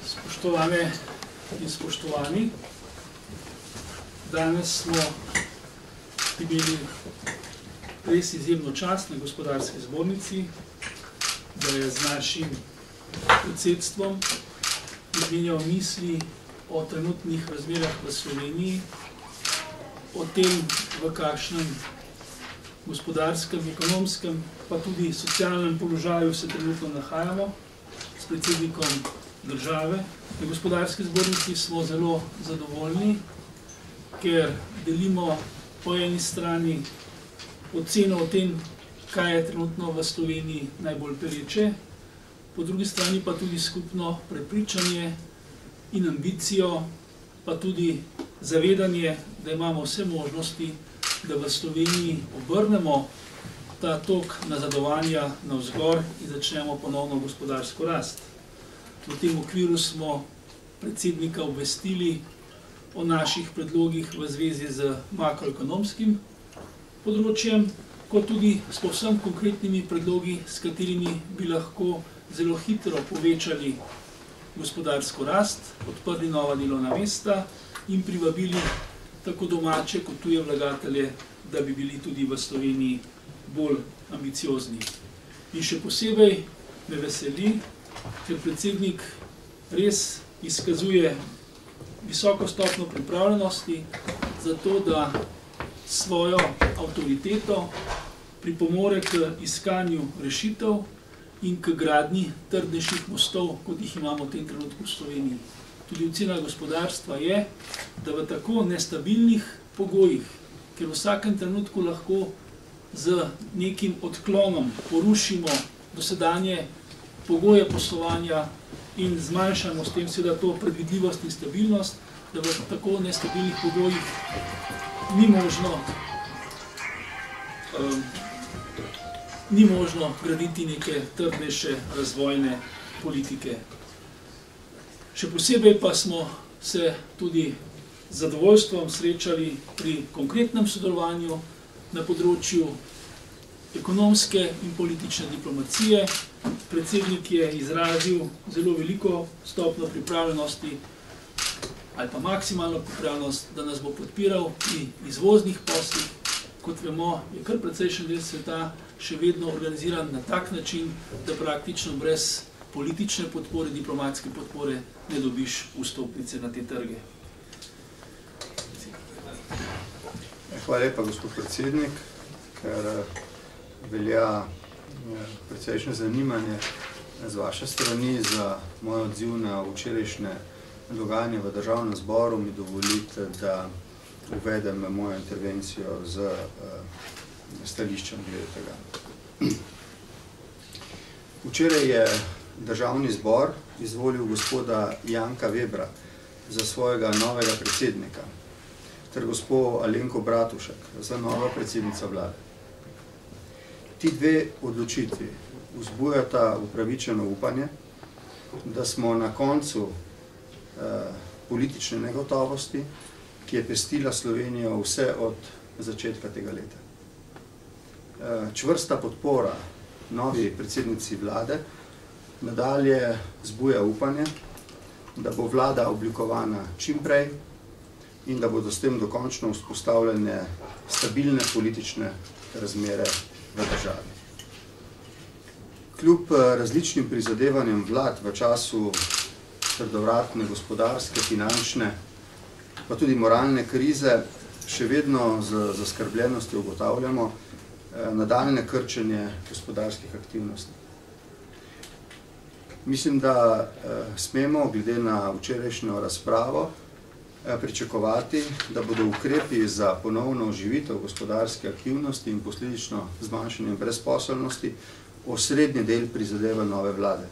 Spoštovane in spoštovani, danes smo imeli res izjemno čast na Gospodarski zbornici, da je z našim predsedstvom izmenjal misli o trenutnih razmerah v Sloveniji, o tem, v kakšnem gospodarskem, ekonomskem, pa tudi socialnem položaju se trenutno nahajamo s predsednikom države. Na Gospodarski zbornici smo zelo zadovoljni, ker delimo po eni strani oceno o tem, kaj je trenutno v Sloveniji najbolj pereče, po drugi strani pa tudi skupno prepričanje in ambicijo, pa tudi zavedanje, da imamo vse možnosti, da v Sloveniji obrnemo ta tok nazadovanja navzgor in začnemo ponovno gospodarsko rast. V tem okviru smo predsednika obvestili o naših predlogih v zvezi z makroekonomskim področjem, kot tudi s povsem konkretnimi predlogi, s katerimi bi lahko zelo hitro povečali gospodarsko rast, odprli nova delovna mesta in privabili tako domače kot tuje vlagatelje, da bi bili tudi v Sloveniji bolj ambiciozni. In še posebej me veseli, ker predsednik res izkazuje visoko stopnjo pripravljenosti za to, da svojo avtoriteto pripomore k iskanju rešitev in k gradnji trdnejših mostov, kot jih imamo v tem trenutku v Sloveniji. Tudi ocena gospodarstva je, da v tako nestabilnih pogojih, ker v vsakem trenutku lahko z nekim odklonom porušimo dosedanje pogoje poslovanja in zmanjšamo s tem seveda to predvidljivost in stabilnost, da v tako nestabilnih pogojih ni možno graditi neke trdnejše razvojne politike. Še posebej pa smo se tudi z zadovoljstvom srečali pri konkretnem sodelovanju na področju ekonomske in politične diplomacije. Predsednik je izrazil zelo veliko stopnjo pripravljenosti ali pa maksimalno pripravljenost, da nas bo podpiral pri izvoznih poslih. Kot vemo, je kar precejšen del sveta še vedno organiziran na tak način, da praktično brez politične podpore, diplomatske podpore ne dobiš vstopnice na te trge. Hvala lepa, gospod predsednik, ker velja precejšnje zanimanje z vaše strani za moj odziv na včerajšnje dogajanje v Državnem zboru. Mi dovolite, da uvedem mojo intervencijo z stališčem glede tega. Včeraj je Državni zbor izvolil gospoda Janka Vebra za svojega novega predsednika ter gospo Alenko Bratušek za novo predsednica vlade. Ti dve odločitvi vzbujata upravičeno upanje, da smo na koncu politične negotovosti, ki je pestila Slovenijo vse od začetka tega leta. Čvrsta podpora novi predsednici vlade nadalje zbuja upanje, da bo vlada oblikovana čim prej in da bodo s tem dokončno vzpostavljene stabilne politične razmere v državi. Kljub različnim prizadevanjem vlad v času trdovratne gospodarske, finančne, pa tudi moralne krize, še vedno z zaskrbljenostjo ugotavljamo nadaljnje krčenje gospodarskih aktivnosti. Mislim, da smemo, glede na včerajšnjo razpravo, pričakovati, da bodo ukrepi za ponovno oživitev gospodarske aktivnosti in posledično zmanjšanje brezposelnosti osrednji del prizadeva nove vlade.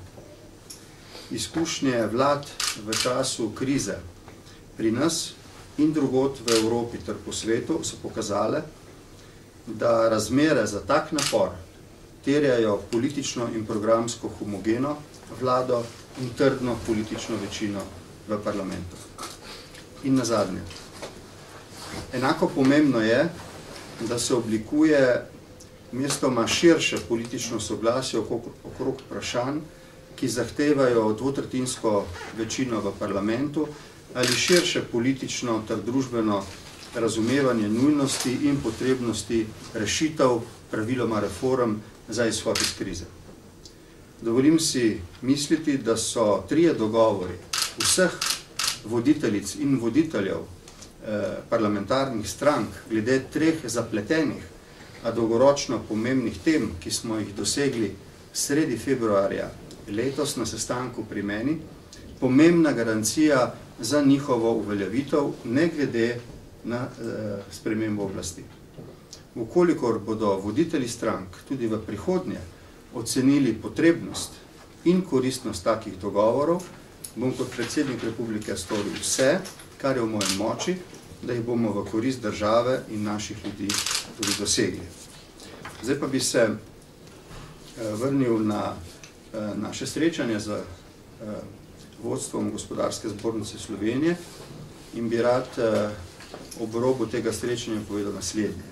Izkušnje vlad v času krize pri nas in drugod v Evropi ter po svetu so pokazale, da razmere za tak napor terjajo politično in programsko homogeno vlado in trdno politično večino v parlamentu. In nazadnje. Enako pomembno je, da se oblikuje mestoma širše politično soglasje okrog vprašanj, ki zahtevajo dvotretjinsko večino v parlamentu, ali širše politično ter družbeno razumevanje nujnosti in potrebnosti rešitev, praviloma reform za izhod iz krize. Dovolim si misliti, da so trije dogovori vseh voditeljic in voditeljev parlamentarnih strank glede treh zapletenih, a dolgoročno pomembnih tem, ki smo jih dosegli sredi februarja letos na sestanku pri meni, pomembna garancija za njihovo uveljavitev, ne glede na spremembo oblasti. Vkolikor bodo voditelji strank tudi v prihodnje ocenili potrebnost in koristnost takih dogovorov, bom kot predsednik Republike storil vse, kar je v mojem moči, da jih bomo v korist države in naših ljudi tudi dosegli. Zdaj pa bi se vrnil na naše srečanje z vodstvom Gospodarske zbornice Slovenije in bi rad ob robu tega srečanja povedal naslednje.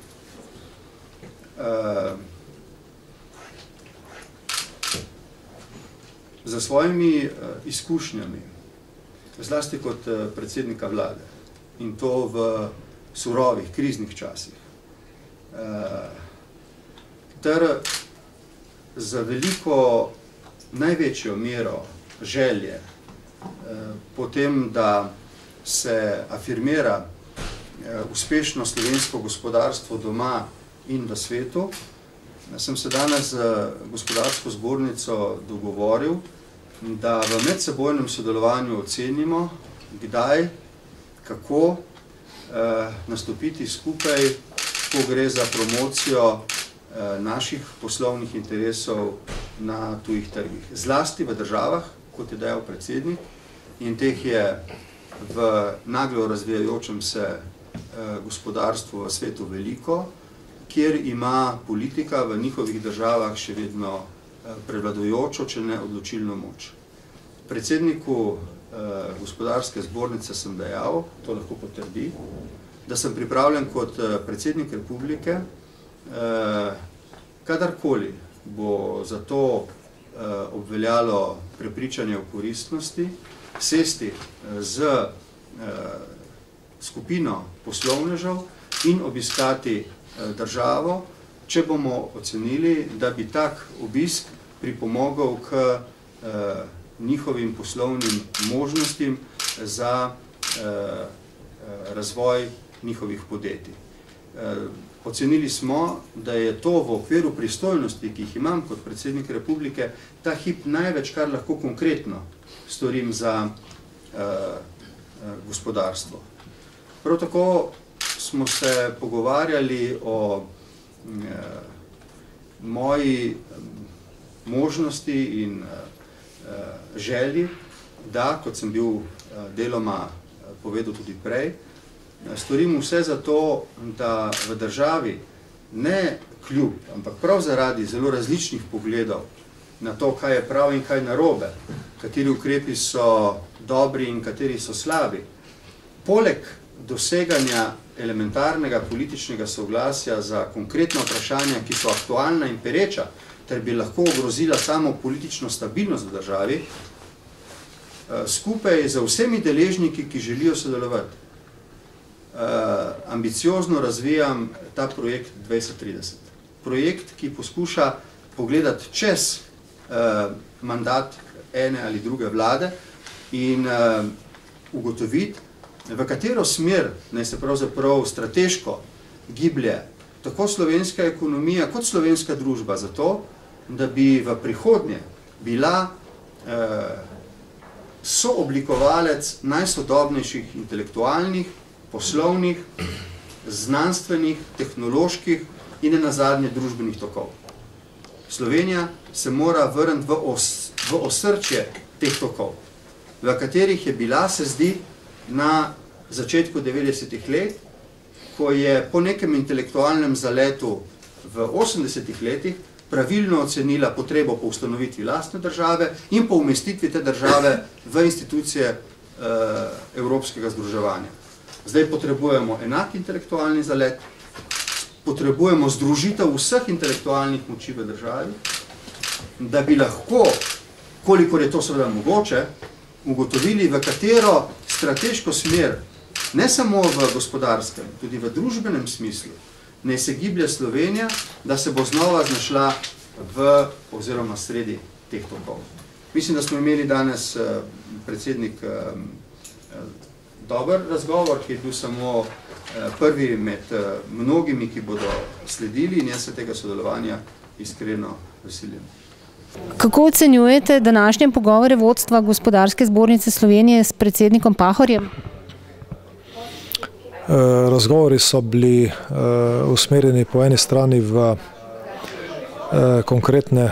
Za svojimi izkušnjami, zlasti kot predsednika vlade, in to v surovih, kriznih časih, ter za veliko, največjo mero želje potem, da se afirmira uspešno slovensko gospodarstvo doma in v svetu, sem se danes z Gospodarsko zbornico dogovoril, da v medsebojnem sodelovanju ocenimo, kdaj, kako nastopiti skupaj, ko gre za promocijo naših poslovnih interesov na tujih trgih. Zlasti v državah, kot je dejal predsednik, in teh je v naglo razvijajočem se gospodarstvu v svetu veliko, kjer ima politika v njihovih državah še vedno prevladujočo, če ne odločilno moč. Predsedniku Gospodarske zbornice sem dejal, to lahko potrdi, da sem pripravljen kot predsednik republike, kadarkoli bo za to obveljalo prepričanje o koristnosti, sesti z skupino poslovnežev in obiskati državo, če bomo ocenili, da bi tak obisk pripomogel k njihovim poslovnim možnostim za razvoj njihovih podjetij. Ocenili smo, da je to v okviru pristojnosti, ki jih imam kot predsednik republike, ta hip največ, kar lahko konkretno storim za gospodarstvo. Prav tako smo se pogovarjali o moji možnosti in želji, da, kot sem bil deloma povedal tudi prej, storim vse za to, da v državi ne kljub, ampak prav zaradi zelo različnih pogledov na to, kaj je prav in kaj narobe, kateri ukrepi so dobri in kateri so slabi, poleg doseganja elementarnega političnega soglasja za konkretna vprašanja, ki so aktualna in pereča, ter bi lahko ogrozila samo politično stabilnost v državi, skupaj z vsemi deležniki, ki želijo sodelovati, ambiciozno razvijam ta projekt 2030. Projekt, ki poskuša pogledati čez mandat ene ali druge vlade in ugotoviti, v katero smer naj se pravzaprav strateško giblje tako slovenska ekonomija kot slovenska družba za to, da bi v prihodnje bila sooblikovalec najsodobnejših intelektualnih, poslovnih, znanstvenih, tehnoloških in nenazadnje družbenih tokov. Slovenija se mora vrniti v osrčje teh tokov, v katerih je bila, se zdi, na začetku 90-ih let, ko je po nekem intelektualnem zaletu v 80-ih letih pravilno ocenila potrebo po ustanovitvi lastne države in po umestitvi te države v institucije evropskega združevanja. Zdaj potrebujemo enak intelektualni zalet, potrebujemo združitev vseh intelektualnih moči v državi, da bi lahko kolikor je to seveda mogoče, ugotovili, v katero strateško smer, ne samo v gospodarskem, tudi v družbenem smislu, naj se giblje Slovenija, da se bo znova znašla oziroma sredi teh tokov. Mislim, da smo imeli danes predsednik dober razgovor, ki je bil samo prvi med mnogimi, ki bodo sledili, in jaz se tega sodelovanja iskreno veselim. Kako ocenjujete današnje pogovore vodstva Gospodarske zbornice Slovenije s predsednikom Pahorjem? Razgovori so bili usmerjeni po eni strani v konkretne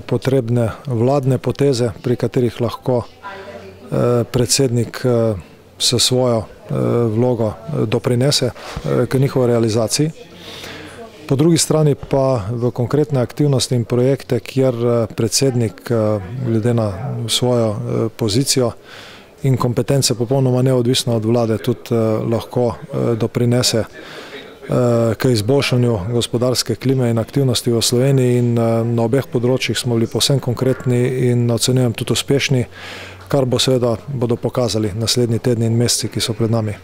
potrebne vladne poteze, pri katerih lahko predsednik s svojo vlogo doprinese k njihovi realizaciji. Po drugi strani pa v konkretne aktivnosti in projekte, kjer predsednik glede na svojo pozicijo in kompetence popolnoma neodvisno od vlade tudi lahko doprinese k izboljšanju gospodarske klime in aktivnosti v Sloveniji, in na obeh področjih smo bili povsem konkretni in ocenjujem tudi uspešni, kar bodo pokazali naslednji tedni in meseci, ki so pred nami.